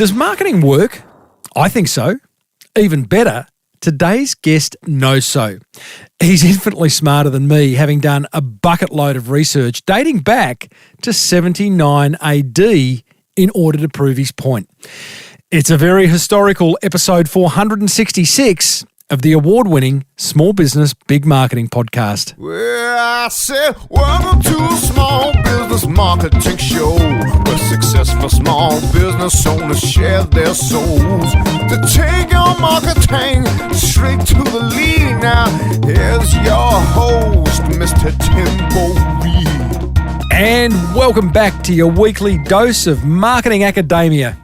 Does marketing work? I think so. Even better, today's guest knows so. He's infinitely smarter than me, having done a bucket load of research dating back to 79 AD in order to prove his point. It's a very historical episode 466 of the award-winning Small Business Big Marketing podcast. Well, I said, welcome to a small business marketing show, where successful small business owners share their souls to take your marketing straight to the lead. Now, here's your host, Mr. Timbo Reid. And welcome back to your weekly dose of marketing academia.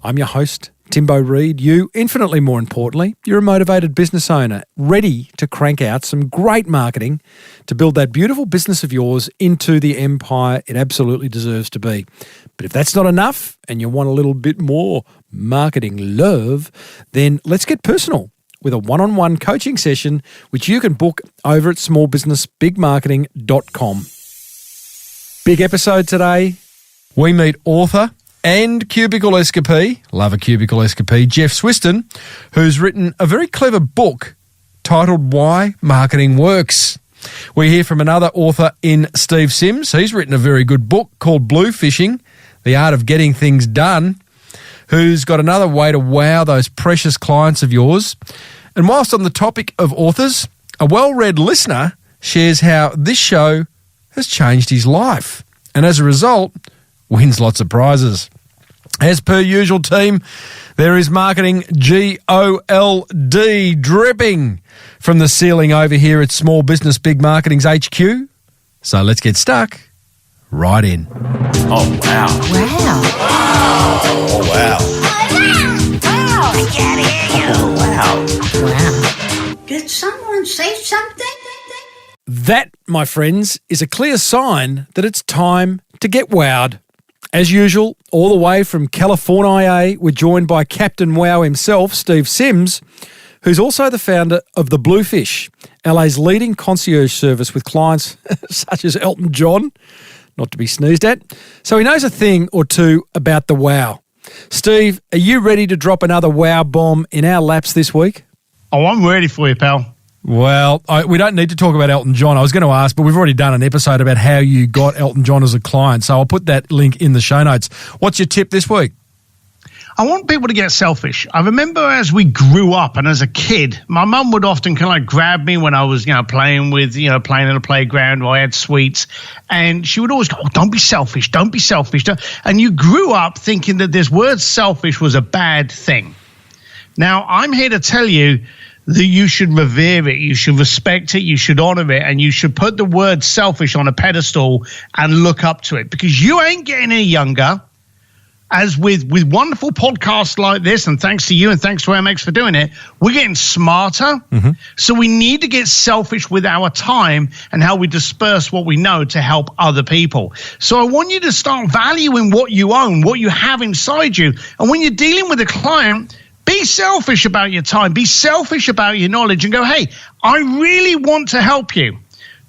I'm your host, Timbo Reid. You, infinitely more importantly, you're a motivated business owner, ready to crank out some great marketing to build that beautiful business of yours into the empire it absolutely deserves to be. But if that's not enough and you want a little bit more marketing love, then let's get personal with a one-on-one coaching session, which you can book over at smallbusinessbigmarketing.com. Big episode today. We meet author and cubicle escapee, love a cubicle escapee, Jeff Swystun, who's written a very clever book titled Why Marketing Works. We hear from another author in Steve Sims. He's written a very good book called Blue Fishing, The Art of Getting Things Done, who's got another way to wow those precious clients of yours. And whilst on the topic of authors, a well-read listener shares how this show has changed his life, and as a result, wins lots of prizes. As per usual, team, there is marketing GOLD dripping from the ceiling over here at Small Business Big Marketing's HQ. So let's get stuck right in. Oh, wow. Wow. Oh, wow. Wow. I can't hear you. Oh, wow. Wow. Did someone say something? That, my friends, is a clear sign that it's time to get wowed. As usual, all the way from California, we're joined by Captain Wow himself, Steve Sims, who's also the founder of The Bluefish, LA's leading concierge service with clients such as Elton John, not to be sneezed at. So he knows a thing or two about the wow. Steve, are you ready to drop another wow bomb in our laps this week? Oh, I'm ready for you, pal. Well, we don't need to talk about Elton John. I was going to ask, but we've already done an episode about how you got Elton John as a client, so I'll put that link in the show notes. What's your tip this week? I want people to get selfish. I remember as we grew up and as a kid, my mum would often kind of grab me when I was, playing in a playground or I had sweets. And she would always go, oh, don't be selfish. Don't be selfish. And you grew up thinking that this word selfish was a bad thing. Now, I'm here to tell you that you should revere it, you should respect it, you should honor it, and you should put the word selfish on a pedestal and look up to it, because you ain't getting any younger. As with wonderful podcasts like this, and thanks to you and thanks to MX for doing it, we're getting smarter. Mm-hmm. So we need to get selfish with our time and how we disperse what we know to help other people. So I want you to start valuing what you own, what you have inside you. And when you're dealing with a client, be selfish about your time. Be selfish about your knowledge and go, hey, I really want to help you.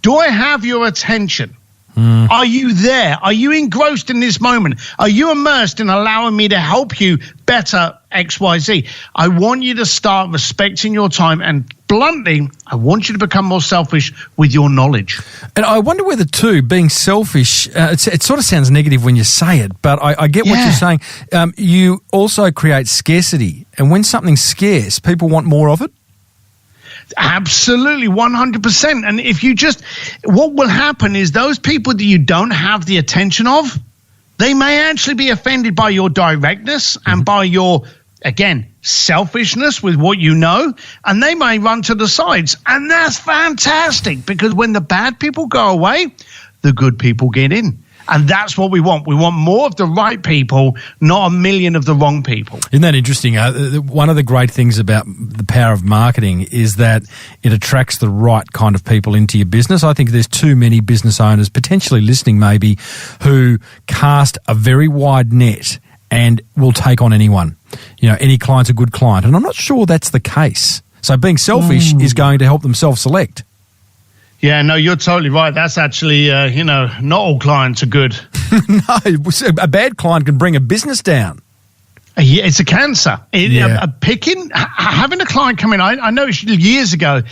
Do I have your attention? Are you there? Are you engrossed in this moment? Are you immersed in allowing me to help you better XYZ? I want you to start respecting your time, and bluntly, I want you to become more selfish with your knowledge. And I wonder whether, too, being selfish, it sort of sounds negative when you say it, but I get what you're saying. You also create scarcity, and when something's scarce, people want more of it. Absolutely, 100%. And if you what will happen is those people that you don't have the attention of, they may actually be offended by your directness and by your, again, selfishness with what you know, and they may run to the sides. And that's fantastic, because when the bad people go away, the good people get in. And that's what we want. We want more of the right people, not a million of the wrong people. Isn't that interesting? One of the great things about the power of marketing is that it attracts the right kind of people into your business. I think there's too many business owners potentially listening maybe who cast a very wide net and will take on anyone. Any client's a good client. And I'm not sure that's the case. So being selfish is going to help them self-select. Yeah, no, you're totally right. That's actually, not all clients are good. No, a bad client can bring a business down. Yeah, it's a cancer. Having a client come in, I noticed years ago,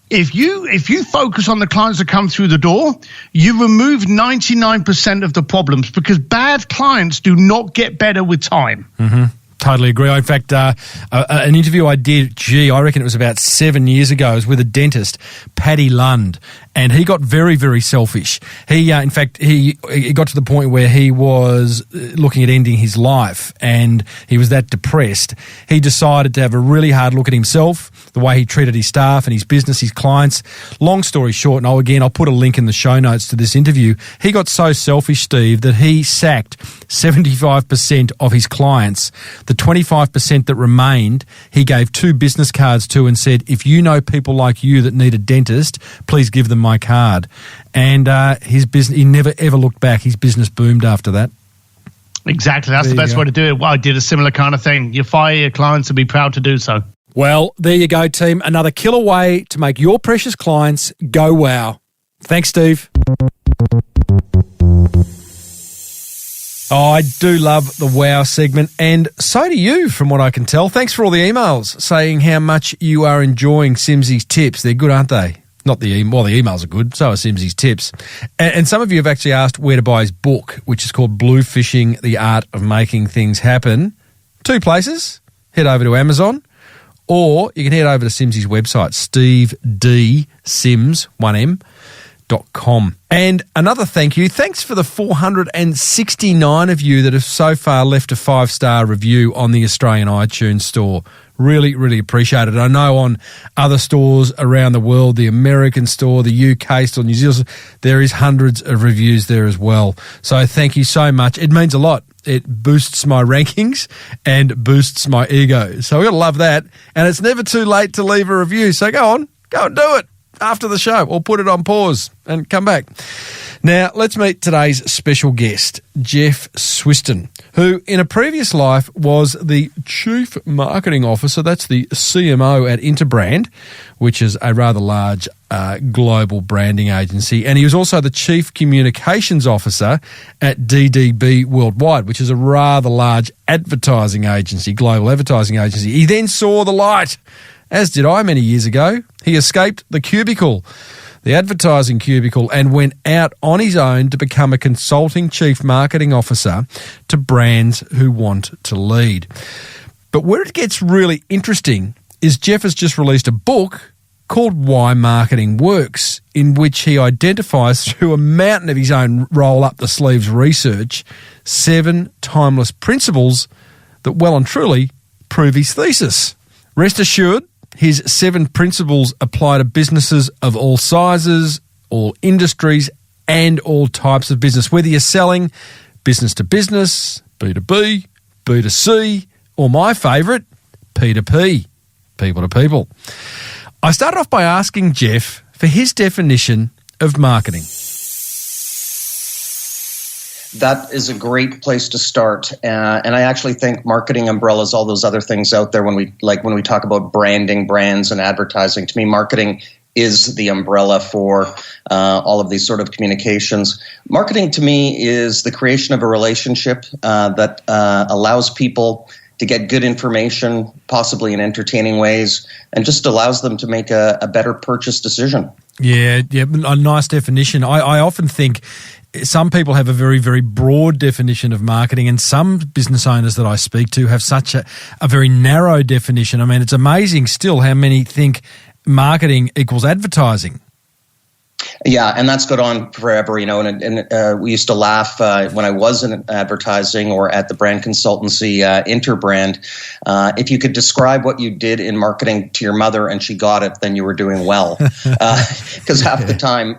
if you focus on the clients that come through the door, you remove 99% of the problems, because bad clients do not get better with time. Mm-hmm. Totally agree. In fact, an interview I did, I reckon it was about 7 years ago, was with a dentist, Paddy Lund, and he got very, very selfish. He, in fact, he got to the point where he was looking at ending his life, and he was that depressed. He decided to have a really hard look at himself, the way he treated his staff and his business, his clients. Long story short, and I'll put a link in the show notes to this interview. He got so selfish, Steve, that he sacked 75% of his clients. The 25% that remained, he gave 2 business cards to and said, if you know people like you that need a dentist, please give them my card. And his business, he never ever looked back. His business boomed after that. Exactly. That's the best way to do it. Well, I did a similar kind of thing. You fire your clients and be proud to do so. Well, there you go, team. Another killer way to make your precious clients go wow. Thanks, Steve. Oh, I do love the wow segment, and so do you, from what I can tell. Thanks for all the emails saying how much you are enjoying Simsy's tips. They're good, aren't they? Not the email. Well, the emails are good. So are Simsy's tips. And some of you have actually asked where to buy his book, which is called Bluefishing: The Art of Making Things Happen. 2 places. Head over to Amazon, or you can head over to Simsy's website, stevedsims.com. And another thank you. Thanks for the 469 of you that have so far left a 5-star review on the Australian iTunes store. Really, really appreciate it. I know on other stores around the world, the American store, the UK store, New Zealand, there is hundreds of reviews there as well. So thank you so much. It means a lot. It boosts my rankings and boosts my ego. So we've got to love that. And it's never too late to leave a review. So go on, go and do it after the show, or put it on pause and come back. Now, let's meet today's special guest, Jeff Swystun, who in a previous life was the Chief Marketing Officer, that's the CMO at Interbrand, which is a rather large global branding agency. And he was also the Chief Communications Officer at DDB Worldwide, which is a rather large advertising agency, global advertising agency. He then saw the light, as did I many years ago. He escaped the cubicle, the advertising cubicle, and went out on his own to become a consulting chief marketing officer to brands who want to lead. But where it gets really interesting is Jeff has just released a book called Why Marketing Works, in which he identifies through a mountain of his own roll-up-the-sleeves research 7 timeless principles that well and truly prove his thesis. Rest assured, his 7 principles apply to businesses of all sizes, all industries, and all types of business, whether you're selling business to business, B2B, B2C, or my favourite, P2P, people to people. I started off by asking Jeff for his definition of marketing. That is a great place to start, and I actually think marketing umbrellas all those other things out there. When we talk about branding, brands, and advertising, to me, marketing is the umbrella for all of these sort of communications. Marketing, to me, is the creation of a relationship that allows people to get good information, possibly in entertaining ways, and just allows them to make a better purchase decision. Yeah, a nice definition. I often think some people have a very, very broad definition of marketing, and some business owners that I speak to have such a very narrow definition. I mean, it's amazing still how many think marketing equals advertising. Yeah, and that's gone on forever, and we used to laugh when I was in advertising or at the brand consultancy Interbrand. If you could describe what you did in marketing to your mother and she got it, then you were doing well. Because half the time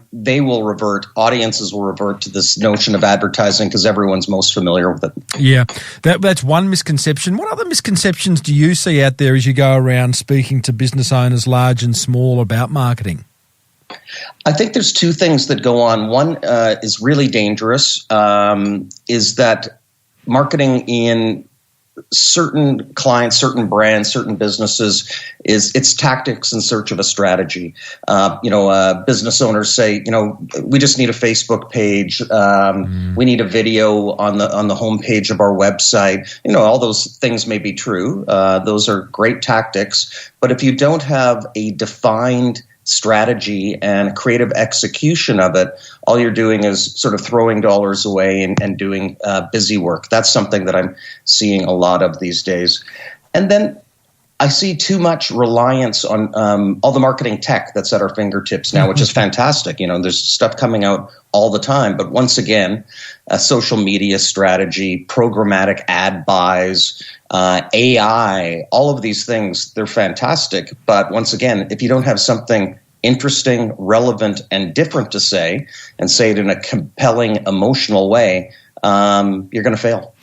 audiences will revert to this notion of advertising because everyone's most familiar with it. Yeah, that's one misconception. What other misconceptions do you see out there as you go around speaking to business owners, large and small, about marketing? I think there's 2 things that go on. One is really dangerous, is that marketing in certain clients, certain brands, certain businesses is it's tactics in search of a strategy. Business owners say, we just need a Facebook page. We need a video on the homepage of our website. All those things may be true. Those are great tactics. But if you don't have a defined strategy and creative execution of it, all you're doing is sort of throwing dollars away and doing busy work. That's something that I'm seeing a lot of these days. And then I see too much reliance on all the marketing tech that's at our fingertips now, which is fantastic. There's stuff coming out all the time. But once again, a social media strategy, programmatic ad buys, AI, all of these things, they're fantastic. But once again, if you don't have something interesting, relevant, and different to say, and say it in a compelling, emotional way, you're going to fail.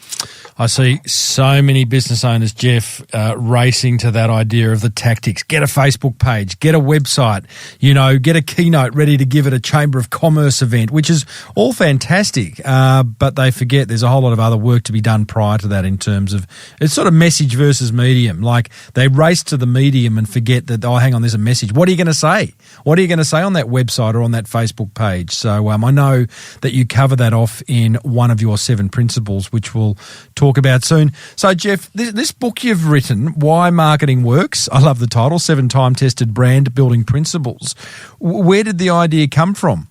I see so many business owners, Jeff, racing to that idea of the tactics. Get a Facebook page, get a website, get a keynote ready to give at a Chamber of Commerce event, which is all fantastic. But they forget there's a whole lot of other work to be done prior to that in terms of it's sort of message versus medium. Like they race to the medium and forget that, hang on, there's a message. What are you going to say? What are you going to say on that website or on that Facebook page? So I know that you cover that off in one of your 7 principles, which we'll talk about soon. So, Jeff, this book you've written, Why Marketing Works, I love the title, 7 time-tested brand building principles. Where did the idea come from?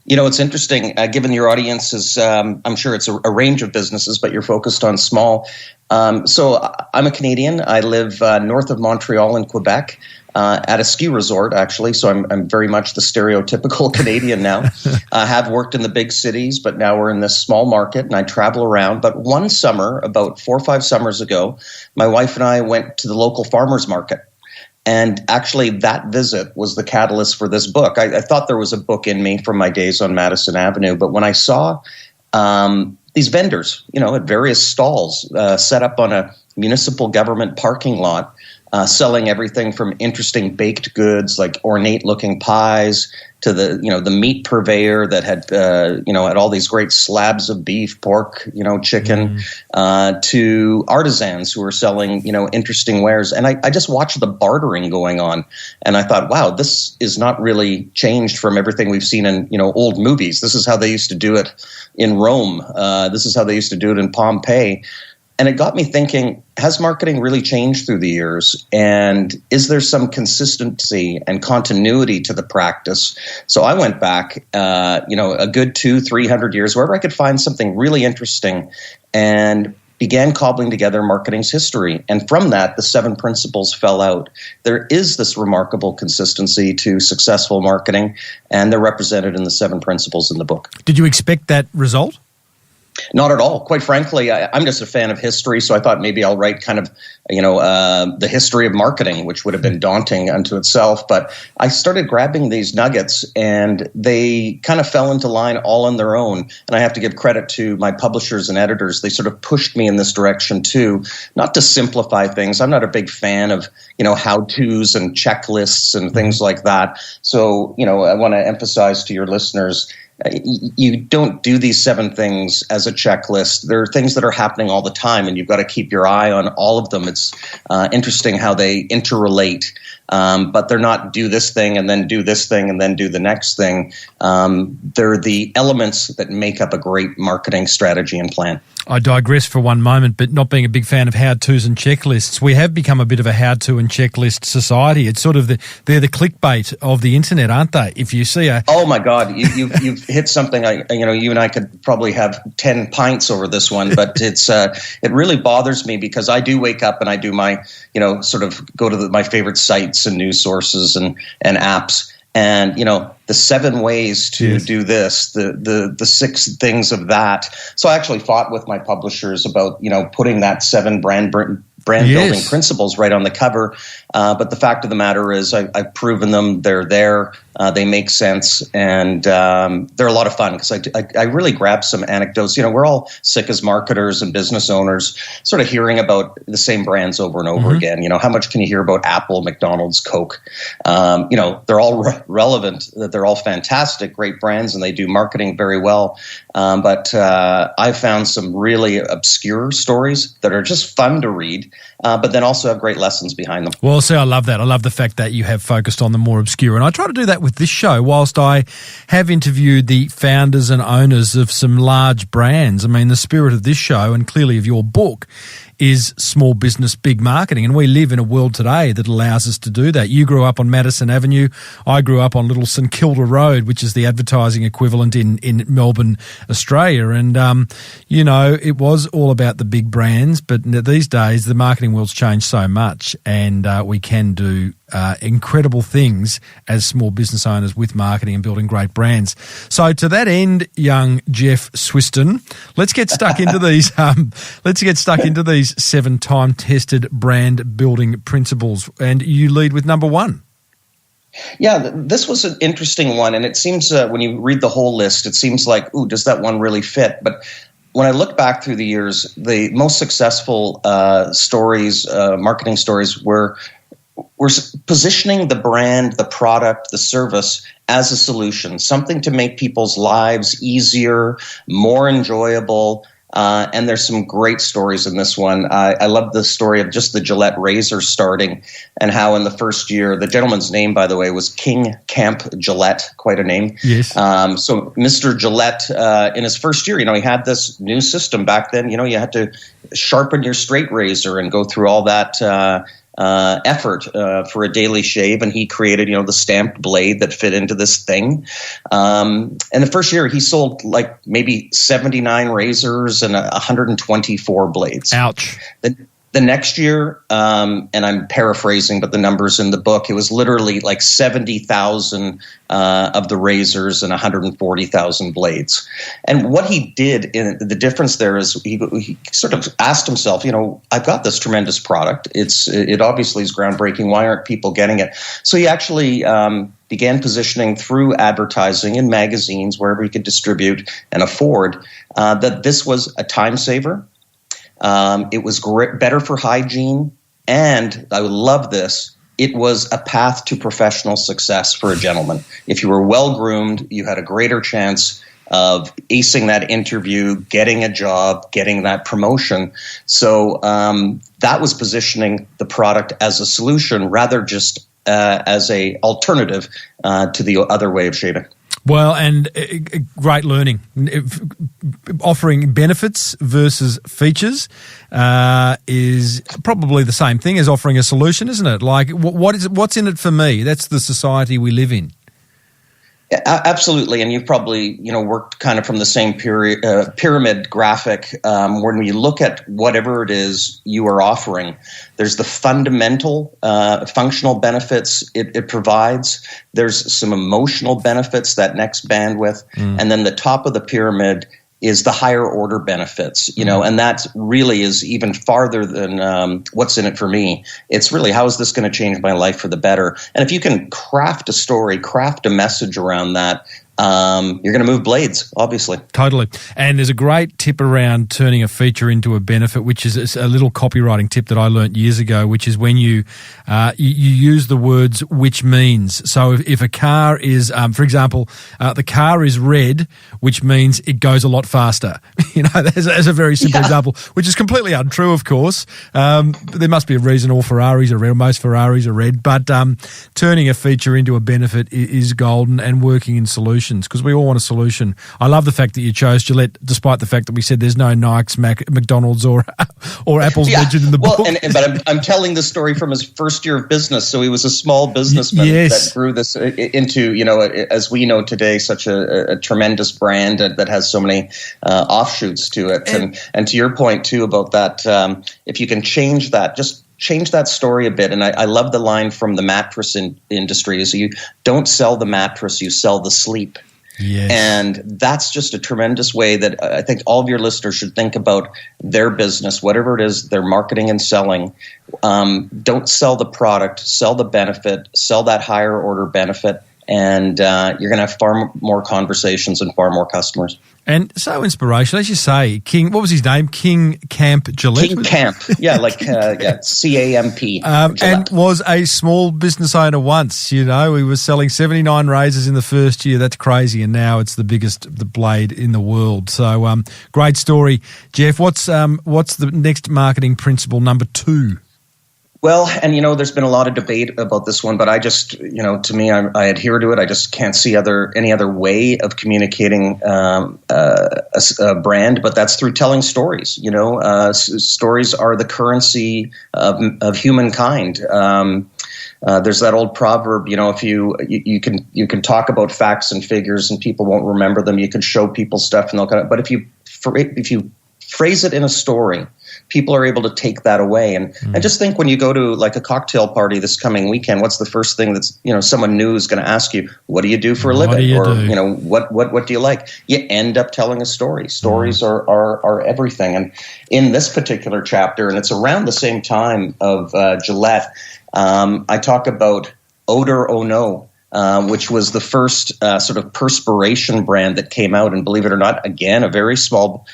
It's interesting, given your audience is, I'm sure it's a range of businesses, but you're focused on small. So I'm a Canadian. I live north of Montreal in Quebec. At a ski resort, actually, so I'm very much the stereotypical Canadian now. I have worked in the big cities, but now we're in this small market, and I travel around. But one summer, about 4 or 5 summers ago, my wife and I went to the local farmers market. And actually, that visit was the catalyst for this book. I thought there was a book in me from my days on Madison Avenue, but when I saw these vendors, at various stalls set up on a municipal government parking lot, selling everything from interesting baked goods like ornate-looking pies to the meat purveyor that had had all these great slabs of beef, pork, chicken, to artisans who were selling interesting wares. And I just watched the bartering going on, and I thought, wow, this is not really changed from everything we've seen in old movies. This is how they used to do it in Rome. This is how they used to do it in Pompeii. And it got me thinking, has marketing really changed through the years? And is there some consistency and continuity to the practice? So I went back, a good 200-300 years, wherever I could find something really interesting, and began cobbling together marketing's history. And from that, the 7 principles fell out. There is this remarkable consistency to successful marketing, and they're represented in the 7 principles in the book. Did you expect that result? Not at all. Quite frankly, I'm just a fan of history, so I thought maybe I'll write kind of, the history of marketing, which would have been daunting unto itself. But I started grabbing these nuggets, and they kind of fell into line all on their own. And I have to give credit to my publishers and editors. They sort of pushed me in this direction too, not to simplify things. I'm not a big fan of, how-tos and checklists and things like that. So, I want to emphasize to your listeners, you don't do these 7 things as a checklist. There are things that are happening all the time, and you've got to keep your eye on all of them. It's interesting how they interrelate, but they're not do this thing and then do this thing and then do the next thing. They're the elements that make up a great marketing strategy and plan. I digress for one moment, but not being a big fan of how-tos and checklists, we have become a bit of a how-to and checklist society. It's sort of they're the clickbait of the internet, aren't they? If you see oh my God, you've hit something. You and I could probably have 10 pints over this one, but it really bothers me because I do wake up and I do my sort of go to my favorite sites and news sources and apps. And, the 7 ways to do this, the 6 things of that. So I actually fought with my publishers about, putting that 7 brand brand building principles right on the cover. But the fact of the matter is I've proven them. They're there. They make sense. And they're a lot of fun because I really grab some anecdotes. We're all sick as marketers and business owners sort of hearing about the same brands over and over again. How much can you hear about Apple, McDonald's, Coke? They're all relevant. They're all fantastic, great brands, and they do marketing very well. But I found some really obscure stories that are just fun to read, but then also have great lessons behind them. Well, see, I love that. I love the fact that you have focused on the more obscure. And I try to do that with this show, whilst I have interviewed the founders and owners of some large brands. I mean, the spirit of this show and clearly of your book is small business, big marketing. And we live in a world today that allows us to do that. You grew up on Madison Avenue. I grew up on Little St Kilda Road, which is the advertising equivalent in Melbourne, Australia. And, it was all about the big brands. But these days, the marketing world's changed so much, and we can do incredible things as small business owners with marketing and building great brands. So to that end, young Jeff Swystun, let's get stuck into these. Let's get stuck into these 7 time-tested brand building principles, and you lead with number 1. Yeah, this was an interesting one, and it seems when you read the whole list, it seems like, ooh, does that one really fit? But when I look back through the years, the most successful stories, marketing stories, were positioning the brand, the product, the service as a solution, something to make people's lives easier, more enjoyable. And there's some great stories in this one. I love the story of just the Gillette razor starting and how in the first year, the gentleman's name, by the way, was King Camp Gillette, quite a name. Yes. So Mr. Gillette, in his first year, he had this new system back then. You had to sharpen your straight razor and go through all that effort for a daily shave, and he created, the stamped blade that fit into this thing. And the first year, he sold like maybe 79 razors and 124 blades. Ouch. The next year, and I'm paraphrasing, but the numbers in the book, it was literally like 70,000 of the razors and 140,000 blades. And what he did, the difference there is he sort of asked himself, I've got this tremendous product. It obviously is groundbreaking. Why aren't people getting it? So he actually began positioning through advertising in magazines, wherever he could distribute and afford, that this was a time saver. It was better for hygiene, and I love this. It was a path to professional success for a gentleman. If you were well groomed, you had a greater chance of acing that interview, getting a job, getting that promotion. So that was positioning the product as a solution rather just as a alternative to the other way of shaving. Well, and great learning. Offering benefits versus features is probably the same thing as offering a solution, isn't it? Like, what's in it for me? That's the society we live in. Yeah, absolutely, and you've probably worked kind of from the same pyramid graphic. When you look at whatever it is you are offering, there's the fundamental functional benefits it provides. There's some emotional benefits, that next bandwidth, and then the top of the pyramid is the higher order benefits, and that really is even farther than what's in it for me. It's really, how is this going to change my life for the better? And if you can craft a story, craft a message around that, you're going to move blades, obviously. Totally. And there's a great tip around turning a feature into a benefit, which is a little copywriting tip that I learnt years ago, which is when you use the words which means. So if a car is, for example, the car is red, which means it goes a lot faster. As a very simple example, which is completely untrue, of course. There must be a reason all Ferraris are red, most Ferraris are red, but turning a feature into a benefit is golden, and working in solutions, because we all want a solution. I love the fact that you chose Gillette, despite the fact that we said there's no Nikes, McDonald's, or Apple's mentioned in the book. But I'm telling the story from his first year of business, so he was a small businessman that grew this into, as we know today, such a tremendous brand that has so many offshoots to it. And to your point too about that, if you can change that, just change that story a bit. And I love the line from the mattress industry is, you don't sell the mattress, you sell the sleep. Yes. And that's just a tremendous way that I think all of your listeners should think about their business, whatever it is they're marketing and selling. Don't sell the product, sell the benefit, sell that higher order benefit, and you're going to have far more conversations and far more customers. And so inspirational, as you say. King, what was his name? King Camp Gillette? King Camp, C-A-M-P. And was a small business owner once. You know, he was selling 79 razors in the first year. That's crazy. And now it's the biggest blade in the world. So great story. Jeff, what's the next marketing principle, number 2? Well, and there's been a lot of debate about this one, but I just, to me, I adhere to it. I just can't see any other way of communicating a brand, but that's through telling stories. Stories are the currency of humankind. There's that old proverb, if you can talk about facts and figures and people won't remember them. You can show people stuff and they'll kind of, but if you phrase it in a story, people are able to take that away. And I just think when you go to like a cocktail party this coming weekend, what's the first thing that's, someone new is going to ask you? What do you do for a living? Or, what do you like? You end up telling a story. Stories are everything. And in this particular chapter, and it's around the same time of Gillette, I talk about Odor Oh No, which was the first sort of perspiration brand that came out. And believe it or not, again, a very small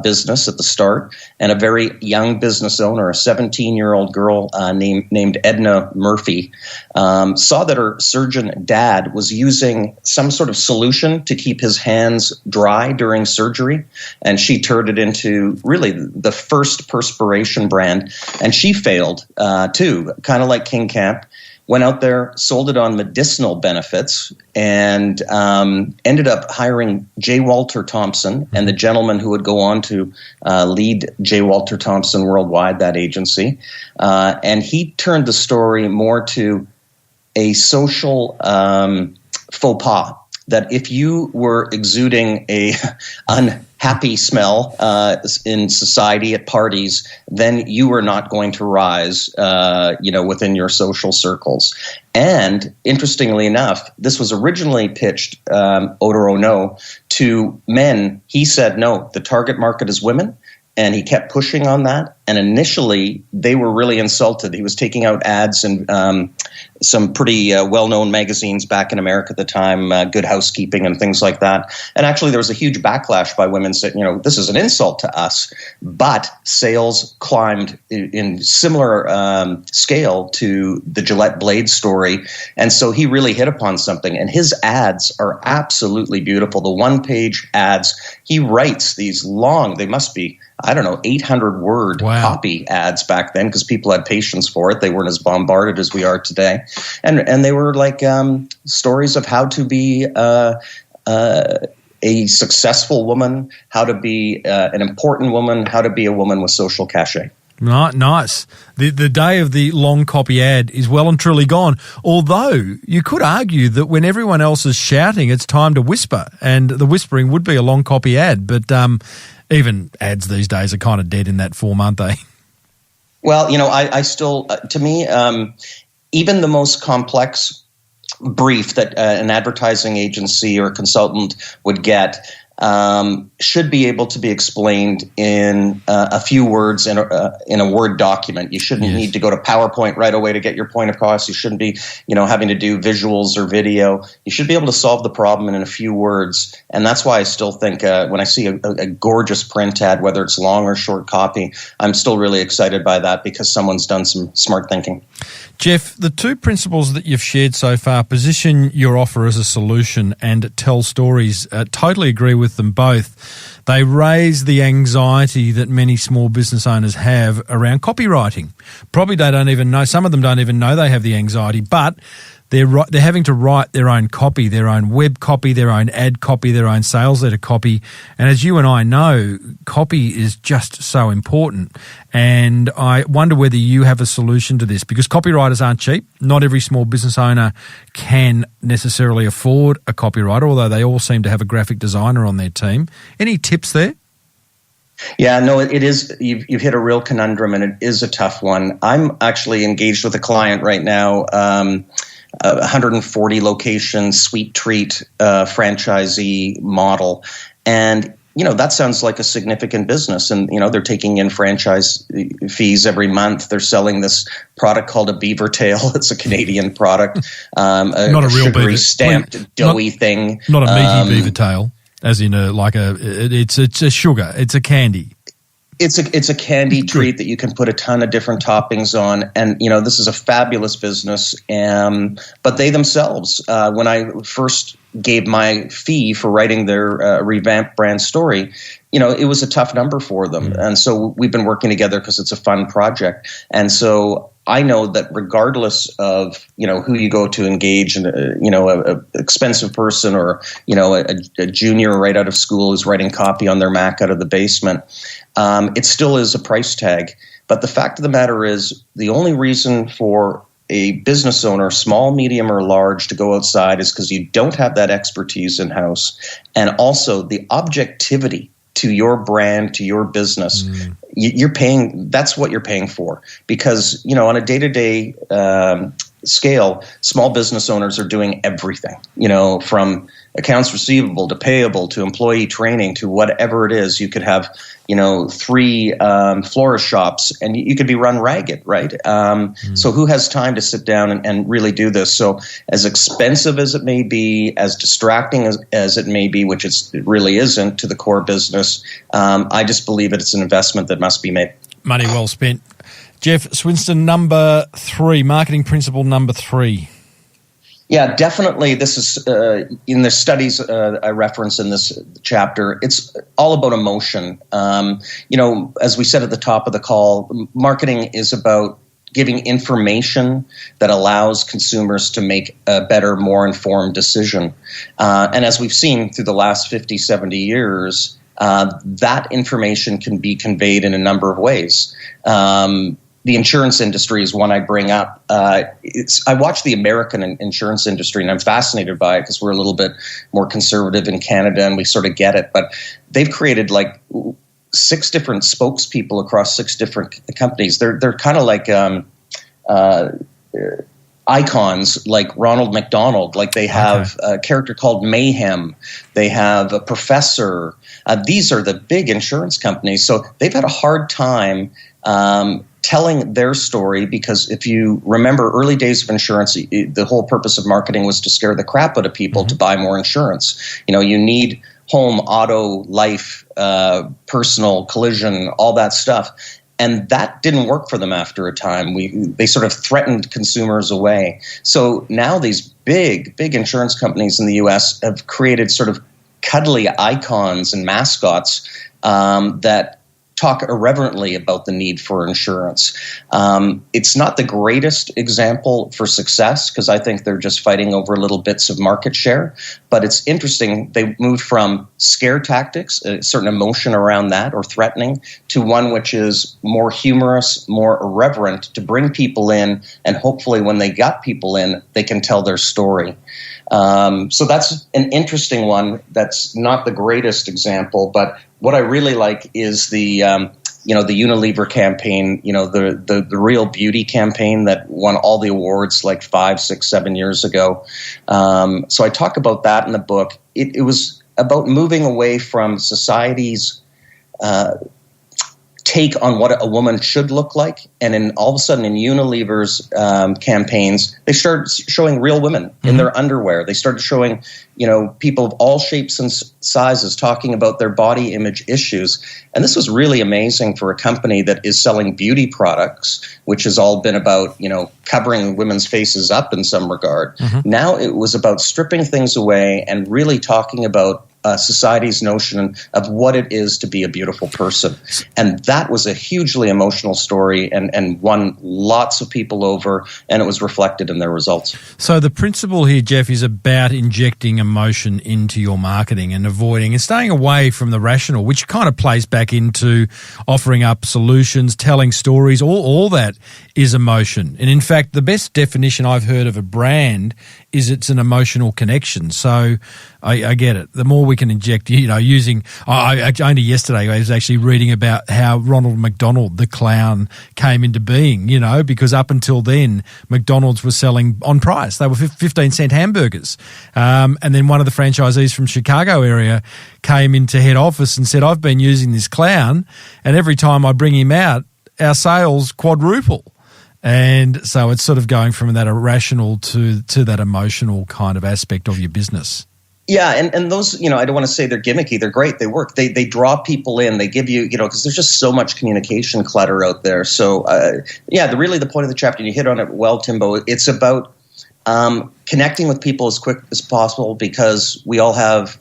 business at the start and a very young business owner, a 17-year-old girl named Edna Murphy, saw that her surgeon dad was using some sort of solution to keep his hands dry during surgery. And she turned it into really the first perspiration brand. And she failed too, kind of like King Camp. Went out there, sold it on medicinal benefits, and ended up hiring J. Walter Thompson and the gentleman who would go on to lead J. Walter Thompson worldwide, that agency. And he turned the story more to a social faux pas, that if you were exuding a unhappy smell in society at parties, then you were not going to rise, within your social circles. And interestingly enough, this was originally pitched, Odor Oh No, to men. He said, no, the target market is women. And he kept pushing on that. And initially, they were really insulted. He was taking out ads in some pretty well-known magazines back in America at the time, Good Housekeeping and things like that. And actually, there was a huge backlash by women saying, this is an insult to us. But sales climbed in similar scale to the Gillette Blade story. And so he really hit upon something. And his ads are absolutely beautiful. The one-page ads, he writes these long, they must be, 800-word copy ads back then because people had patience for it. They weren't as bombarded as we are today. And they were like stories of how to be a successful woman, how to be an important woman, how to be a woman with social cachet. Right, nice. The day of the long copy ad is well and truly gone, although you could argue that when everyone else is shouting, it's time to whisper, and the whispering would be a long copy ad, but even ads these days are kind of dead in that form, aren't they? Well, I still, to me, even the most complex brief that an advertising agency or consultant would get should be able to be explained in a few words in a Word document. You shouldn't need to go to PowerPoint right away to get your point across. You shouldn't be, having to do visuals or video. You should be able to solve the problem in a few words. And that's why I still think when I see a gorgeous print ad, whether it's long or short copy, I'm still really excited by that because someone's done some smart thinking. Jeff, the 2 principles that you've shared so far, position your offer as a solution and tell stories, totally agree with them both. They raise the anxiety that many small business owners have around copywriting. Probably they don't even know, some of them don't even know they have the anxiety, but they're having to write their own copy, their own web copy, their own ad copy, their own sales letter copy. And as you and I know, copy is just so important. And I wonder whether you have a solution to this, because copywriters aren't cheap. Not every small business owner can necessarily afford a copywriter, although they all seem to have a graphic designer on their team. Any tips there? Yeah, no, it is. You've hit a real conundrum, and it is a tough one. I'm actually engaged with a client right now 140 location sweet treat franchisee model. And that sounds like a significant business. And, they're taking in franchise fees every month. They're selling this product called a beaver tail. It's a Canadian product. Not a real sugary beaver. stamped doughy thing. Not a meaty beaver tail, as in it's a sugar. It's a candy. It's a candy treat that you can put a ton of different toppings on. And, this is a fabulous business. But they themselves, when I first gave my fee for writing their revamped brand story, it was a tough number for them. And so we've been working together because it's a fun project. And so I know that regardless of, who you go to engage in, a expensive person or, a junior right out of school who's writing copy on their Mac out of the basement, it still is a price tag. But the fact of the matter is the only reason for a business owner, small, medium, or large, to go outside is because you don't have that expertise in-house. And also the objectivity to your brand, to your business, you're paying, that's what you're paying for. Because, on a day-to-day scale, small business owners are doing everything, from accounts receivable to payable to employee training to whatever it is. You could have, 3 florist shops and you could be run ragged, right? So who has time to sit down and really do this? So as expensive as it may be, as distracting as it may be, which it really isn't to the core business, I just believe it's an investment that must be made. Money well spent. Jeff Swystun, number 3, marketing principle number 3. Yeah, definitely. This is in the studies I reference in this chapter. It's all about emotion. As we said at the top of the call, marketing is about giving information that allows consumers to make a better, more informed decision. And as we've seen through the last 50, 70 years, that information can be conveyed in a number of ways. The insurance industry is one I bring up. I watch the American insurance industry, and I'm fascinated by it because we're a little bit more conservative in Canada, and we sort of get it. But they've created like 6 different spokespeople across 6 different companies. They're kind of like icons, like Ronald McDonald. Like they have a character called Mayhem. They have a professor. These are the big insurance companies. So they've had a hard time telling their story, because if you remember early days of insurance, the whole purpose of marketing was to scare the crap out of people to buy more insurance. You need home, auto, life, personal, collision, all that stuff. And that didn't work for them after a time. They sort of threatened consumers away. So now these big insurance companies in the U.S. have created sort of cuddly icons and mascots that talk irreverently about the need for insurance. It's not the greatest example for success, because I think they're just fighting over little bits of market share. But it's interesting. They moved from scare tactics, a certain emotion around that, or threatening, to one which is more humorous, more irreverent, to bring people in. And hopefully when they got people in, they can tell their story. So that's an interesting one. That's not the greatest example, but what I really like is the Unilever campaign, the Real Beauty campaign that won all the awards like 5, 6, 7 years ago. So I talk about that in the book. It was about moving away from society's take on what a woman should look like. And then all of a sudden in Unilever's campaigns, they started showing real women in their underwear. They started showing, people of all shapes and sizes talking about their body image issues. And this was really amazing for a company that is selling beauty products, which has all been about, covering women's faces up in some regard. Now it was about stripping things away and really talking about society's notion of what it is to be a beautiful person. And that was a hugely emotional story and won lots of people over, and it was reflected in their results. So the principle here, Jeff, is about injecting emotion into your marketing and avoiding and staying away from the rational, which kind of plays back into offering up solutions, telling stories. All that is emotion. And in fact, the best definition I've heard of a brand is it's an emotional connection. So I get it. The more we can inject, using, I only yesterday I was actually reading about how Ronald McDonald, the clown, came into being, because up until then, McDonald's was selling on price. They were 15-cent hamburgers. And then one of the franchisees from Chicago area came into head office and said, I've been using this clown, and every time I bring him out, our sales quadruple. And so it's sort of going from that irrational to that emotional kind of aspect of your business. Yeah, and those, I don't want to say they're gimmicky. They're great. They work. They draw people in. They give you, because there's just so much communication clutter out there. So, the point of the chapter, and you hit on it well, Timbo, it's about connecting with people as quick as possible, because we all have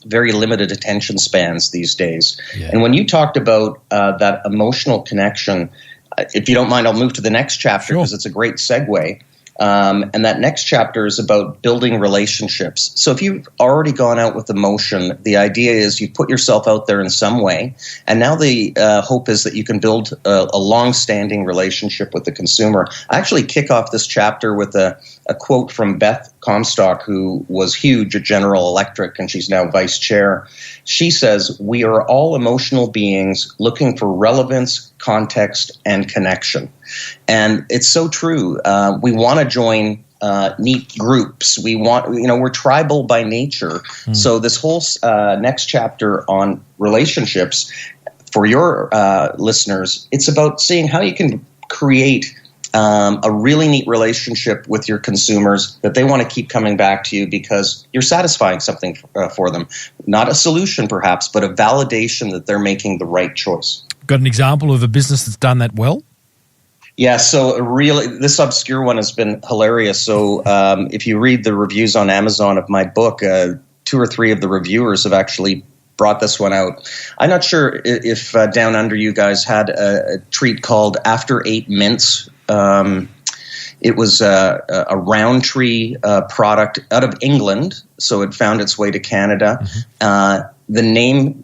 very limited attention spans these days. Yeah. And when you talked about that emotional connection, if you don't mind, I'll move to the next chapter because it's a great segue. And that next chapter is about building relationships. So if you've already gone out with emotion, the idea is you put yourself out there in some way. And now the hope is that you can build a long-standing relationship with the consumer. I actually kick off this chapter with a quote from Beth Comstock, who was huge at General Electric, and she's now vice chair. She says, "We are all emotional beings looking for relevance, context, and connection." And it's so true. We want to join neat groups. We want, we're tribal by nature. So this whole next chapter on relationships for your listeners, it's about seeing how you can create a really neat relationship with your consumers that they want to keep coming back to you because you're satisfying something for them. Not a solution, perhaps, but a validation that they're making the right choice. Got an example of a business that's done that well? Yeah, so this obscure one has been hilarious. So if you read the reviews on Amazon of my book, 2 or 3 of the reviewers have actually brought this one out. I'm not sure if down under you guys had a treat called After 8 Mints. It was a Roundtree product out of England, so it found its way to Canada. Mm-hmm. The name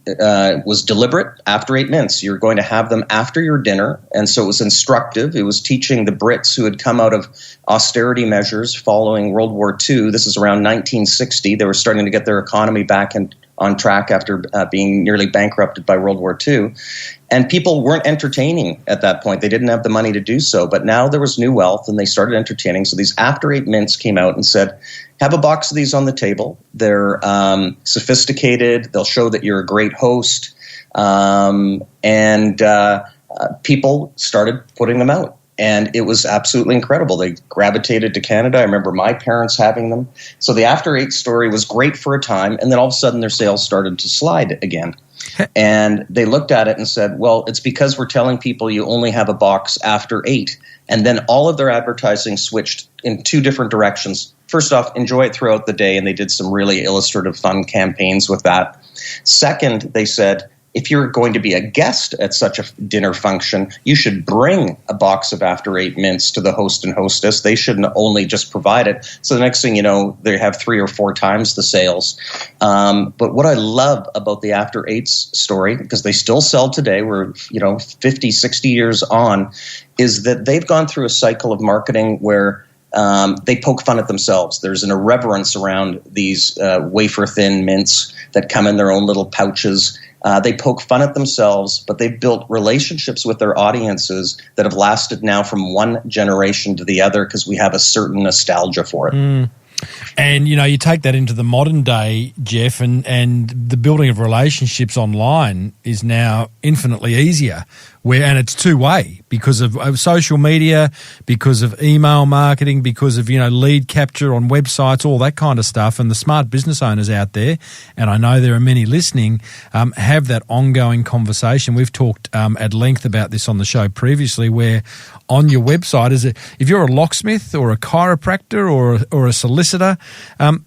was deliberate, After 8 Mints. You're going to have them after your dinner, and so it was instructive. It was teaching the Brits who had come out of austerity measures following World War II. This is around 1960. They were starting to get their economy back on track after being nearly bankrupted by World War II. And people weren't entertaining at that point. They didn't have the money to do so. But now there was new wealth, and they started entertaining. So these After 8 Mints came out and said, have a box of these on the table. They're sophisticated. They'll show that you're a great host. People started putting them out. And it was absolutely incredible. They gravitated to Canada. I remember my parents having them. So the After 8 story was great for a time. And then all of a sudden their sales started to slide again. And they looked at it and said, well, it's because we're telling people you only have a box after 8. And then all of their advertising switched in 2 different directions. First off, enjoy it throughout the day. And they did some really illustrative, fun campaigns with that. Second, they said, if you're going to be a guest at such a dinner function, you should bring a box of After 8 Mints to the host and hostess. They shouldn't only just provide it. So the next thing you know, they have 3 or 4 times the sales. But what I love about the After 8's story, because they still sell today, we're 50, 60 years on, is that they've gone through a cycle of marketing where they poke fun at themselves. There's an irreverence around these wafer-thin mints that come in their own little pouches. They poke fun at themselves, but they've built relationships with their audiences that have lasted now from one generation to the other because we have a certain nostalgia for it. And, you take that into the modern day, Jeff, and the building of relationships online is now infinitely easier. And it's two-way because of social media, because of email marketing, because of, lead capture on websites, all that kind of stuff. And the smart business owners out there, and I know there are many listening, have that ongoing conversation. We've talked at length about this on the show previously, where on your website, if you're a locksmith or a chiropractor or a solicitor,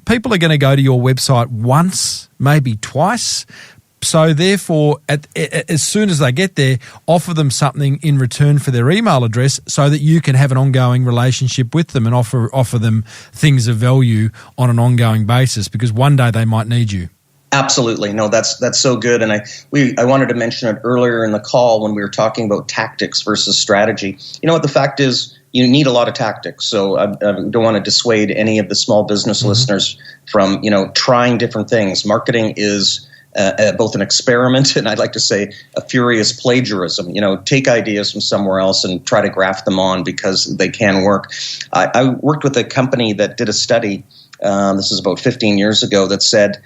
people are going to go to your website once, maybe twice. So therefore, as soon as they get there, offer them something in return for their email address so that you can have an ongoing relationship with them and offer them things of value on an ongoing basis, because one day they might need you. Absolutely. No, that's so good. And I wanted to mention it earlier in the call when we were talking about tactics versus strategy. You know what the fact is? You need a lot of tactics. So I don't want to dissuade any of the small business listeners from, trying different things. Marketing is both an experiment and I'd like to say a furious plagiarism. Take ideas from somewhere else and try to graft them on because they can work. I worked with a company that did a study, this is about 15 years ago, that said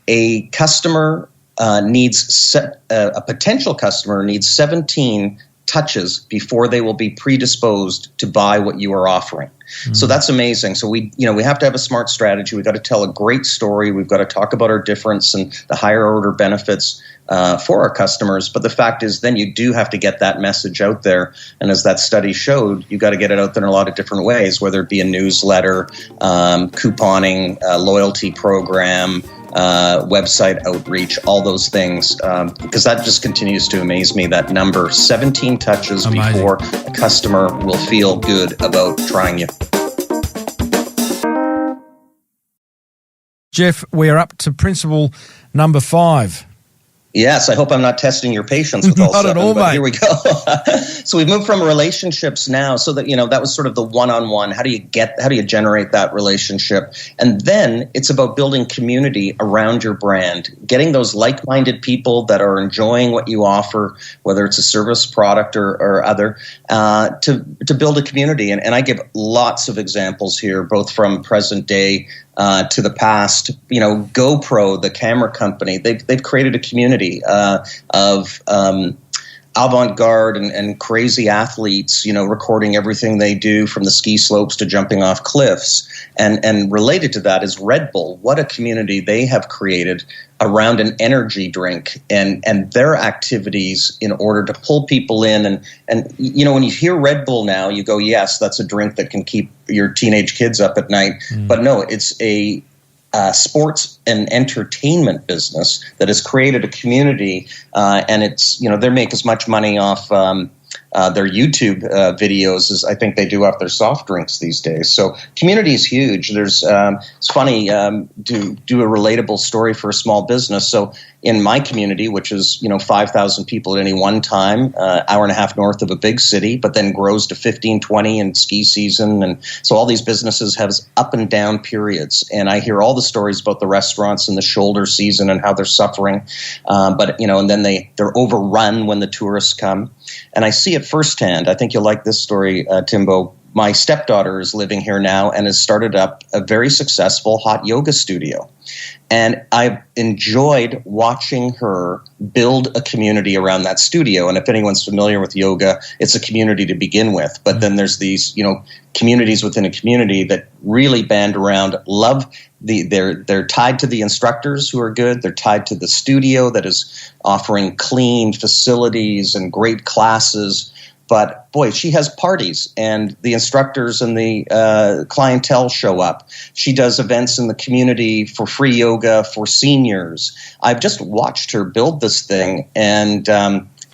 a customer a potential customer needs 17 touches before they will be predisposed to buy what you are offering. So that's amazing. So we have to have a smart strategy. We've got to tell a great story. We've got to talk about our difference and the higher order benefits for our customers. But the fact is then you do have to get that message out there. And as that study showed, you got to get it out there in a lot of different ways, whether it be a newsletter, couponing, loyalty program, website outreach, all those things, because that just continues to amaze me, that number, 17 touches Amazing. Before a customer will feel good about trying you. Jeff, we're up to principle number 5. Yes, I hope I'm not testing your patience with all Not seven, at all, but mate. here we go. So we've moved from relationships now, so that that was sort of the one-on-one. How do you generate that relationship? And then it's about building community around your brand, getting those like-minded people that are enjoying what you offer, whether it's a service, product, or other, to build a community. And I give lots of examples here, both from present day to the past. GoPro, the camera company, they've created a community of avant-garde and crazy athletes, recording everything they do from the ski slopes to jumping off cliffs. And related to that is Red Bull. What a community they have created around an energy drink and their activities in order to pull people in. And when you hear Red Bull now, you go, yes, that's a drink that can keep your teenage kids up at night. But no, it's a sports and entertainment business that has created a community, and it's they make as much money off their YouTube videos as I think they do off their soft drinks these days. So community is huge. There's it's funny to do a relatable story for a small business. So in my community, which is 5,000 people at any one time, hour and a half north of a big city, but then grows to 15, 20 in ski season, and so all these businesses have up and down periods. And I hear all the stories about the restaurants in the shoulder season and how they're suffering, but and then they're overrun when the tourists come. And I see it firsthand. I think you'll like this story, Timbo. My stepdaughter is living here now and has started up a very successful hot yoga studio. And I've enjoyed watching her build a community around that studio. And if anyone's familiar with yoga, it's a community to begin with. But then there's these, communities within a community that really band around, love they're tied to the instructors who are good. They're tied to the studio that is offering clean facilities and great classes. But boy, she has parties and the instructors and the clientele show up. She does events in the community for free yoga for seniors. I've just watched her build this thing, and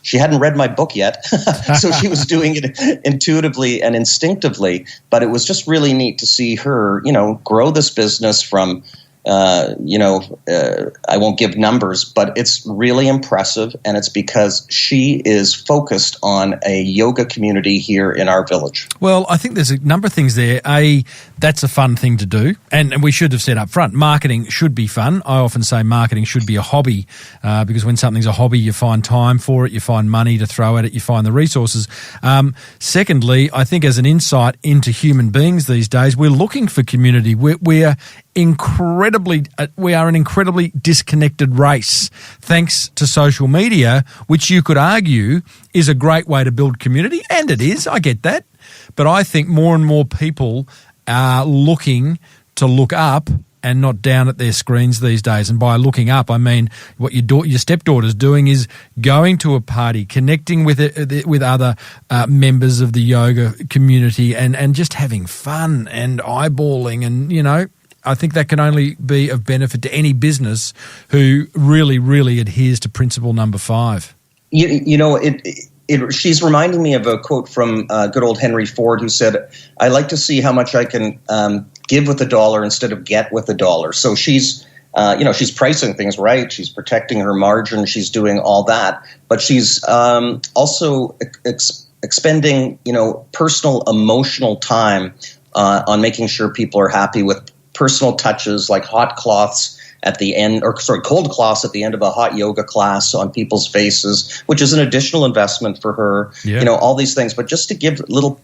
she hadn't read my book yet, so she was doing it intuitively and instinctively. But it was just really neat to see her, grow this business from I won't give numbers, but it's really impressive, and it's because she is focused on a yoga community here in our village. Well, I think there's a number of things there. That's a fun thing to do, and we should have said up front, marketing should be fun. I often say marketing should be a hobby, because when something's a hobby, you find time for it, you find money to throw at it, you find the resources. Secondly, I think as an insight into human beings these days, we're looking for community. We are an incredibly disconnected race, thanks to social media, which you could argue is a great way to build community, and it is, I get that. But I think more and more people are looking to look up and not down at their screens these days. And by looking up, I mean what your stepdaughter's doing is going to a party, connecting with other members of the yoga community, and just having fun and eyeballing, and I think that can only be of benefit to any business who really, really adheres to principle number 5. She's reminding me of a quote from good old Henry Ford, who said, "I like to see how much I can give with $1 instead of get with $1." So she's she's pricing things right. She's protecting her margin. She's doing all that. But she's also expending, personal emotional time on making sure people are happy with personal touches like hot cloths at the end, cold cloths at the end of a hot yoga class on people's faces, which is an additional investment for her. Yeah. All these things, but just to give little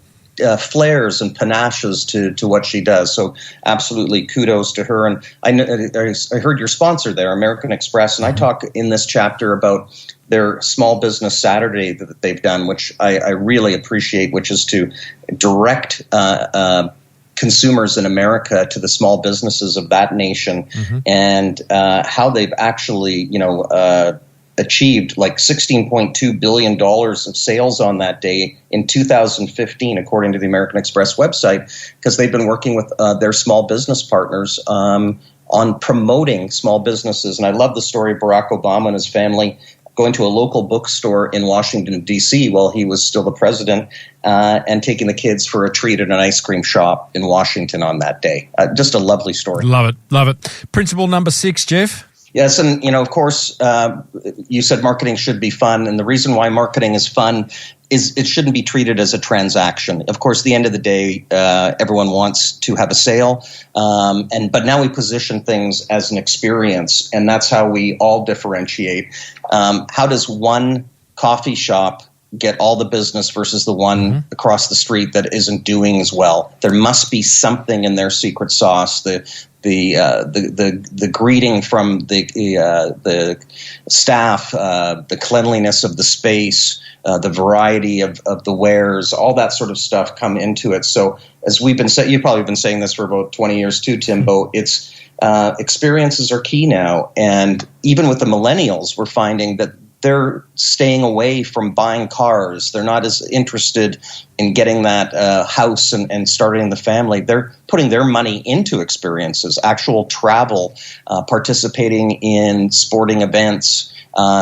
flares and panaches to what she does. So absolutely kudos to her. And I heard your sponsor there, American Express, and I talk in this chapter about their Small Business Saturday that they've done, which I really appreciate, which is to direct consumers in America to the small businesses of that nation, and how they've actually, achieved like $16.2 billion of sales on that day in 2015, according to the American Express website, because they've been working with their small business partners on promoting small businesses. And I love the story of Barack Obama and his family going to a local bookstore in Washington, D.C. while he was still the president, and taking the kids for a treat at an ice cream shop in Washington on that day. Just a lovely story. Love it, love it. Principle number 6, Jeff? Yes, and of course, you said marketing should be fun, and the reason why marketing is fun is it shouldn't be treated as a transaction. Of course, at the end of the day, everyone wants to have a sale, but now we position things as an experience, and that's how we all differentiate. How does one coffee shop get all the business versus the one across the street that isn't doing as well? There must be something in their secret sauce. The greeting from the staff, the cleanliness of the space, the variety of the wares, all that sort of stuff come into it. So as we've been saying, you've probably been saying this for about 20 years too, Timbo, it's experiences are key now. And even with the millennials, we're finding that they're staying away from buying cars. They're not as interested in getting that house and starting the family. They're putting their money into experiences, actual travel, participating in sporting events.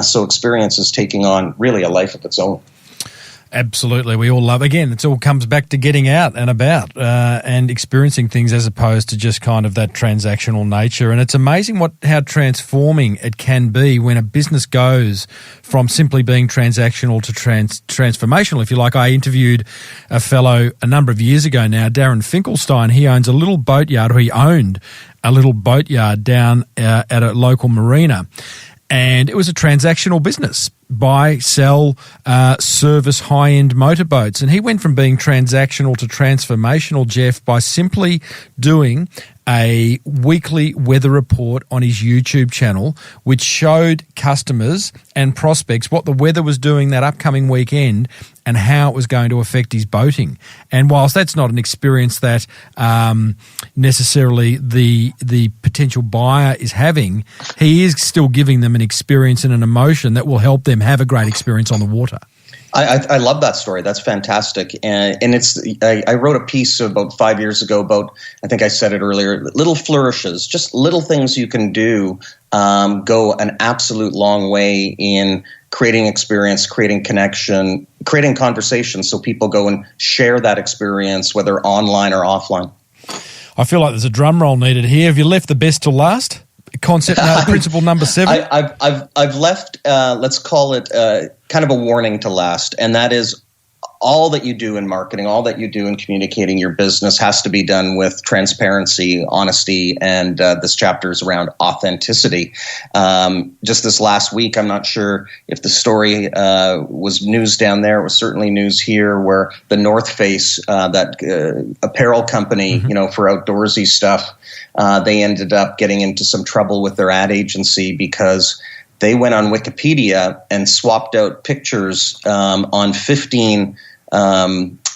So experience is taking on really a life of its own. Absolutely. We all love, again, it all comes back to getting out and about and experiencing things as opposed to just kind of that transactional nature. And it's amazing how transforming it can be when a business goes from simply being transactional to transformational, if you like. I interviewed a fellow a number of years ago now, Darren Finkelstein. He owns a little boatyard, or he owned a little boatyard down at a local marina. And it was a transactional business, buy, sell, service high-end motorboats. And he went from being transactional to transformational, Jeff, by simply doing a weekly weather report on his YouTube channel, which showed customers and prospects what the weather was doing that upcoming weekend and how it was going to affect his boating. And whilst that's not an experience that necessarily the potential buyer is having, he is still giving them an experience and an emotion that will help them have a great experience on the water. I love that story. That's fantastic. And I wrote a piece about 5 years ago about, I think I said it earlier, little flourishes, just little things you can do go an absolute long way in creating experience, creating connection, creating conversation so people go and share that experience, whether online or offline. I feel like there's a drum roll needed here. Have you left the best till last? Principle number 7? I've left, let's call it kind of a warning to last, and that is all that you do in marketing, all that you do in communicating your business has to be done with transparency, honesty, and this chapter is around authenticity. Just this last week, I'm not sure if the story was news down there. It was certainly news here, where the North Face, that apparel company, for outdoorsy stuff, they ended up getting into some trouble with their ad agency because they went on Wikipedia and swapped out pictures on 15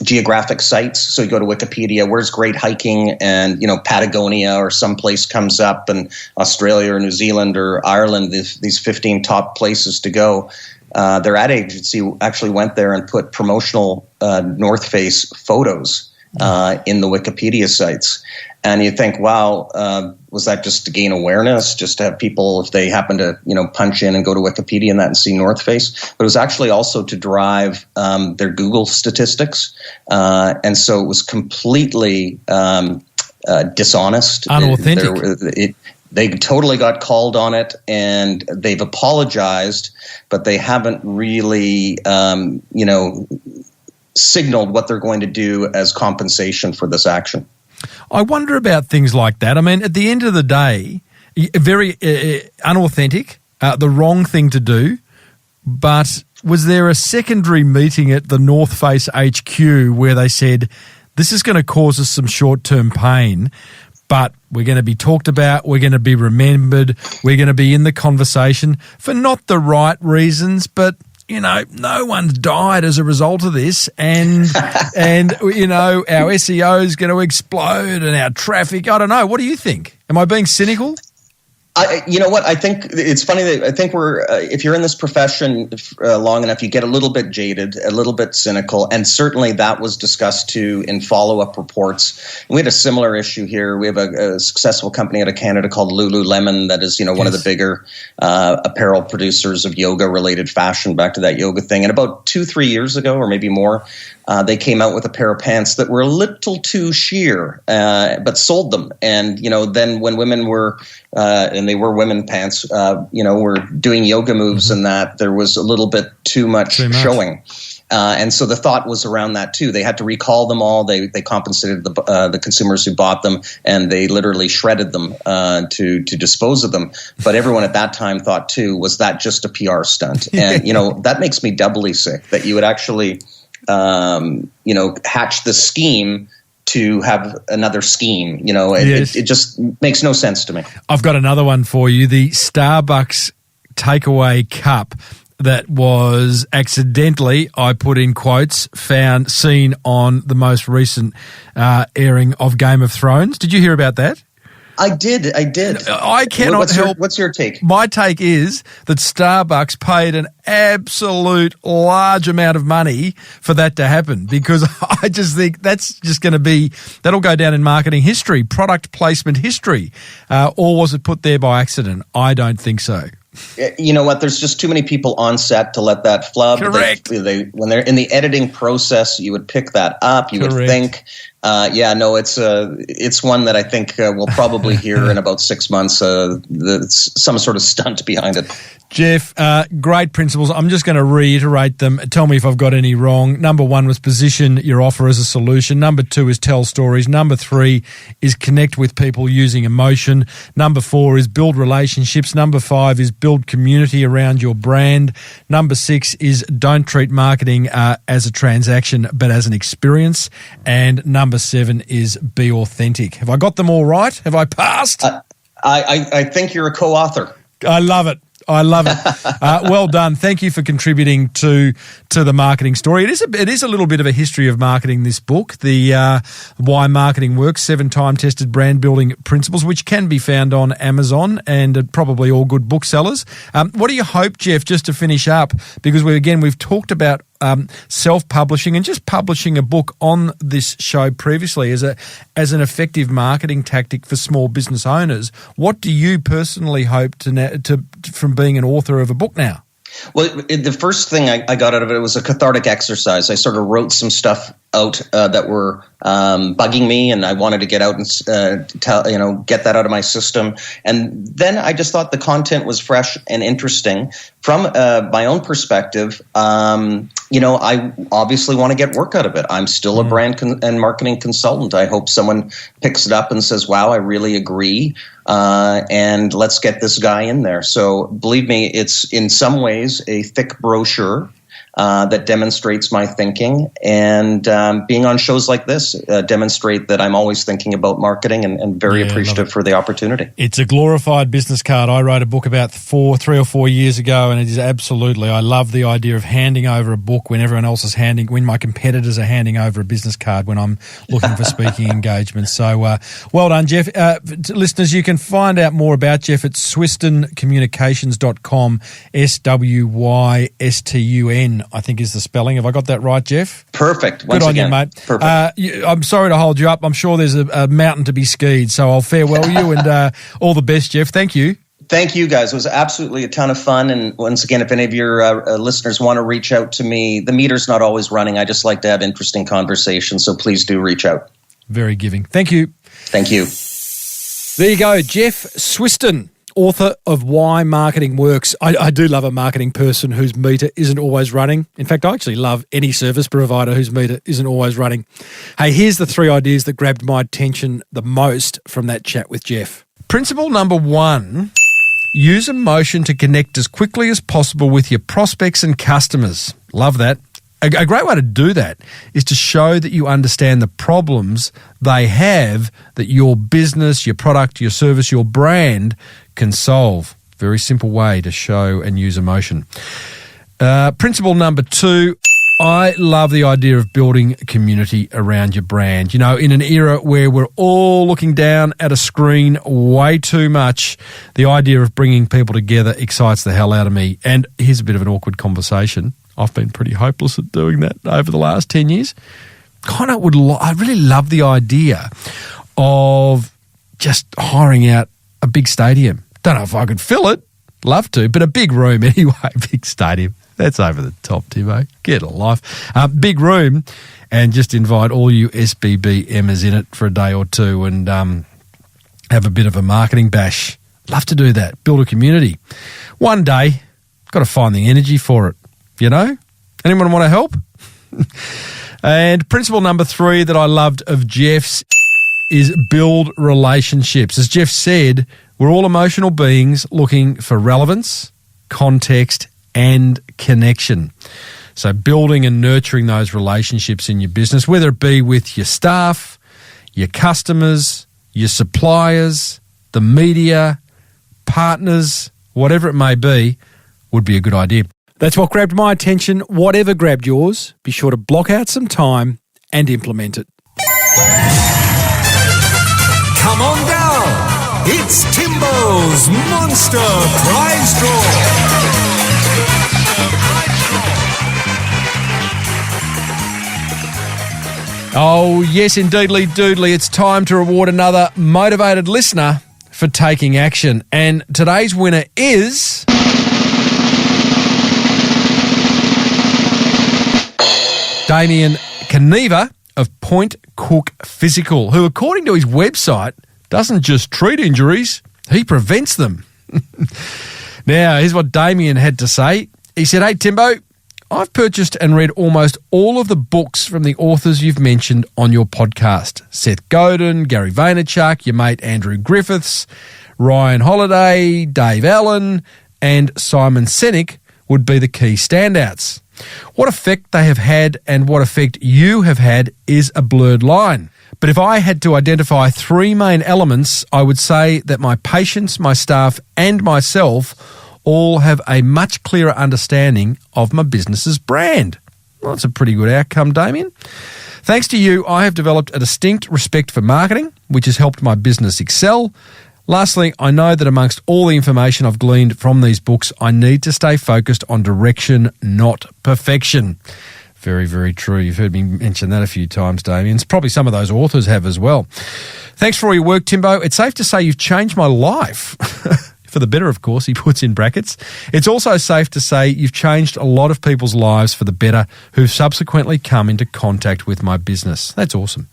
geographic sites. So you go to Wikipedia, where's great hiking, and Patagonia or someplace comes up, and Australia or New Zealand or Ireland, these 15 top places to go. Their ad agency actually went there and put promotional North Face photos in the Wikipedia sites. And you think, wow, was that just to gain awareness, just to have people, if they happen to, punch in and go to Wikipedia and see North Face? But it was actually also to drive their Google statistics. And so it was completely dishonest. Unauthentic. They totally got called on it, and they've apologized, but they haven't really, signaled what they're going to do as compensation for this action. I wonder about things like that. I mean, at the end of the day, very unauthentic, the wrong thing to do, but was there a secondary meeting at the North Face HQ where they said, this is going to cause us some short-term pain, but we're going to be talked about, we're going to be remembered, we're going to be in the conversation for not the right reasons, but, no one's died as a result of this, and our SEO is going to explode and our traffic, I don't know. What do you think? Am I being cynical? You know what? I think it's funny that I think we're if you're in this profession long enough, you get a little bit jaded, a little bit cynical, and certainly that was discussed too in follow-up reports. We had a similar issue here. We have a successful company out of Canada called Lululemon that is, one of the bigger apparel producers of yoga-related fashion. Back to that yoga thing, and about 2-3 years ago, or maybe more, they came out with a pair of pants that were a little too sheer, but sold them. And then when women were and they were women pants, were doing yoga moves and that, there was a little bit too much showing. And so the thought was around that too. They had to recall them all. They compensated the consumers who bought them, and they literally shredded them to dispose of them. But everyone at that time thought too, was that just a PR stunt? And that makes me doubly sick that you would actually hatch the scheme to have another scheme. It just makes no sense to me. I've got another one for you. The Starbucks takeaway cup that was accidentally, I put in quotes, seen on the most recent airing of Game of Thrones. Did you hear about that? I did. I cannot help. What's your take? My take is that Starbucks paid an absolute large amount of money for that to happen, because I just think that's just going to be, that'll go down in marketing history, product placement history. Or was it put there by accident? I don't think so. You know what? There's just too many people on set to let that flub. Correct. When they're in the editing process, you would pick that up. You would think. It's one that I think we'll probably hear in about 6 months. Some sort of stunt behind it. Jeff, great principles. I'm just going to reiterate them. Tell me if I've got any wrong. Number 1 was position your offer as a solution. Number 2 is tell stories. Number 3 is connect with people using emotion. Number 4 is build relationships. Number 5 is build community around your brand. Number 6 is don't treat marketing as a transaction, but as an experience. And number 7 is be authentic. Have I got them all right? Have I passed? I think you're a co-author. I love it. Well done. Thank you for contributing to the marketing story. It is a little bit of a history of marketing, this book, the Why Marketing Works, 7 time-tested brand building principles, which can be found on Amazon and probably all good booksellers. What do you hope, Jeff, just to finish up, because we've talked about self-publishing and just publishing a book on this show previously as an effective marketing tactic for small business owners. What do you personally hope to from being an author of a book now? Well, the first thing I got out of it was a cathartic exercise. I sort of wrote some stuff out that were bugging me, and I wanted to get out and get that out of my system. And then I just thought the content was fresh and interesting from my own perspective. I obviously want to get work out of it. I'm still a brand and marketing consultant. I hope someone picks it up and says, "Wow, I really agree." And let's get this guy in there. So believe me, it's in some ways a thick brochure that demonstrates my thinking, and being on shows like this demonstrate that I'm always thinking about marketing and very appreciative for the opportunity. It's a glorified business card. I wrote a book about 3 or 4 years ago, and it is absolutely, I love the idea of handing over a book when everyone else is when my competitors are handing over a business card when I'm looking for speaking engagements. So well done, Jeff. Listeners, you can find out more about Jeff at swystuncommunications.com, SWYSTUN. I think is the spelling. Have I got that right, Jeff? Perfect. Good on you, mate. Perfect. I'm sorry to hold you up. I'm sure there's a mountain to be skied, so I'll farewell you and all the best, Jeff. Thank you. Thank you, guys. It was absolutely a ton of fun. And once again, if any of your listeners want to reach out to me, the meter's not always running. I just like to have interesting conversations, so please do reach out. Very giving. Thank you. Thank you. There you go, Jeff Swystun, author of Why Marketing Works. I do love a marketing person whose meter isn't always running. In fact, I actually love any service provider whose meter isn't always running. Hey, here's the 3 ideas that grabbed my attention the most from that chat with Jeff. Principle number 1, use emotion to connect as quickly as possible with your prospects and customers. Love that. A great way to do that is to show that you understand the problems they have that your business, your product, your service, your brand can solve. Very simple way to show and use emotion. Principle number 2, I love the idea of building a community around your brand. You know, in an era where we're all looking down at a screen way too much, the idea of bringing people together excites the hell out of me. And here's a bit of an awkward conversation. I've been pretty hopeless at doing that over the last 10 years. I really love the idea of just hiring out a big stadium. Don't know if I could fill it. Love to, but a big room anyway. Big stadium. That's over the top, Timo. Get a life. Big room, and just invite all you SBBMers in it for a day or two and have a bit of a marketing bash. Love to do that. Build a community. One day, got to find the energy for it. You know? Anyone want to help? And principle number 3 that I loved of Jeff's is build relationships. As Jeff said, we're all emotional beings looking for relevance, context, and connection. So building and nurturing those relationships in your business, whether it be with your staff, your customers, your suppliers, the media, partners, whatever it may be, would be a good idea. That's what grabbed my attention. Whatever grabbed yours, be sure to block out some time and implement it. Come on down. It's Timbo's Monster Prize Draw. Oh, yes, indeedly, doodly. It's time to reward another motivated listener for taking action. And today's winner is Damien Caneva of Point Cook Physical, who, according to his website, doesn't just treat injuries, he prevents them. Now, here's what Damien had to say. He said, "Hey, Timbo, I've purchased and read almost all of the books from the authors you've mentioned on your podcast. Seth Godin, Gary Vaynerchuk, your mate Andrew Griffiths, Ryan Holiday, Dave Allen, and Simon Sinek would be the key standouts. What effect they have had and what effect you have had is a blurred line. But if I had to identify 3 main elements, I would say that my patients, my staff, and myself all have a much clearer understanding of my business's brand." Well, that's a pretty good outcome, Damien. "Thanks to you, I have developed a distinct respect for marketing, which has helped my business excel. Lastly, I know that amongst all the information I've gleaned from these books, I need to stay focused on direction, not perfection." Very, very true. You've heard me mention that a few times, Damien. Probably some of those authors have as well. "Thanks for all your work, Timbo. It's safe to say you've changed my life." For the better, of course, he puts in brackets. "It's also safe to say you've changed a lot of people's lives for the better who've subsequently come into contact with my business." That's awesome.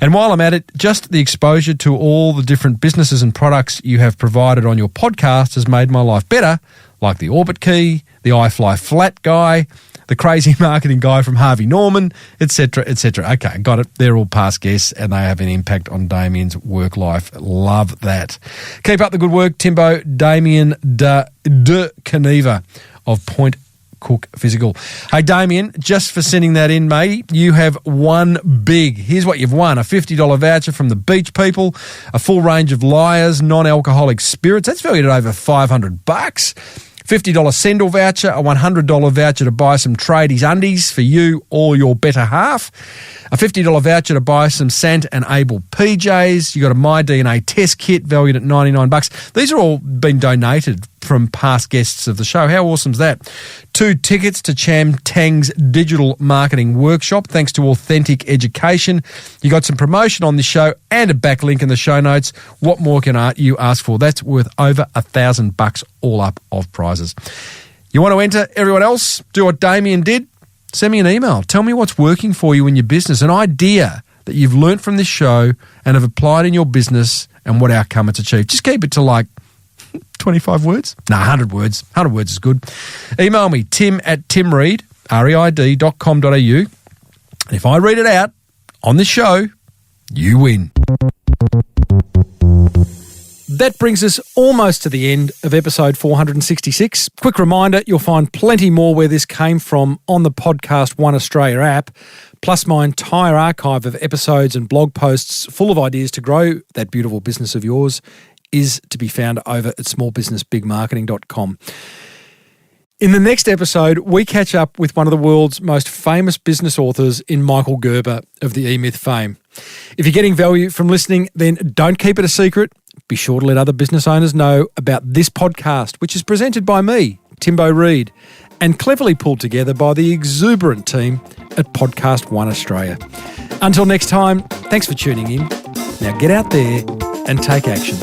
"And while I'm at it, just the exposure to all the different businesses and products you have provided on your podcast has made my life better, like the Orbit Key, the iFly Flat guy, the crazy marketing guy from Harvey Norman, etc., etc." Okay, got it. They're all past guests and they have an impact on Damien's work life. Love that. Keep up the good work, Timbo. Damien de Caneva of Point Cook Physical. Hey, Damien, just for sending that in, mate, you have won big. Here's what you've won: a $50 voucher from the Beach People, a full range of Liars non-alcoholic spirits. That's valued at over $500. $50 Sendle voucher, a $100 voucher to buy some tradies undies for you or your better half, a $50 voucher to buy some Sant and Abel PJs. You got a My DNA test kit valued at $99. These are all been donated from past guests of the show. How awesome is that? 2 tickets to Cham Tang's digital marketing workshop, thanks to Authentic Education. You got some promotion on this show and a backlink in the show notes. What more can you ask for? That's worth over $1,000 all up of prizes. You want to enter? Everyone else, do what Damien did. Send me an email. Tell me what's working for you in your business, an idea that you've learnt from this show and have applied in your business and what outcome it's achieved. Just keep it to like 25 words. No, 100 words. 100 words is good. Email me, tim@timreid, reid.com.au. And if I read it out on the show, you win. That brings us almost to the end of episode 466. Quick reminder, you'll find plenty more where this came from on the Podcast One Australia app, plus my entire archive of episodes and blog posts full of ideas to grow that beautiful business of yours is to be found over at smallbusinessbigmarketing.com. In the next episode, we catch up with one of the world's most famous business authors in Michael Gerber of the E-Myth fame. If you're getting value from listening, then don't keep it a secret. Be sure to let other business owners know about this podcast, which is presented by me, Timbo Reid, and cleverly pulled together by the exuberant team at Podcast One Australia. Until next time, thanks for tuning in. Now get out there and take action.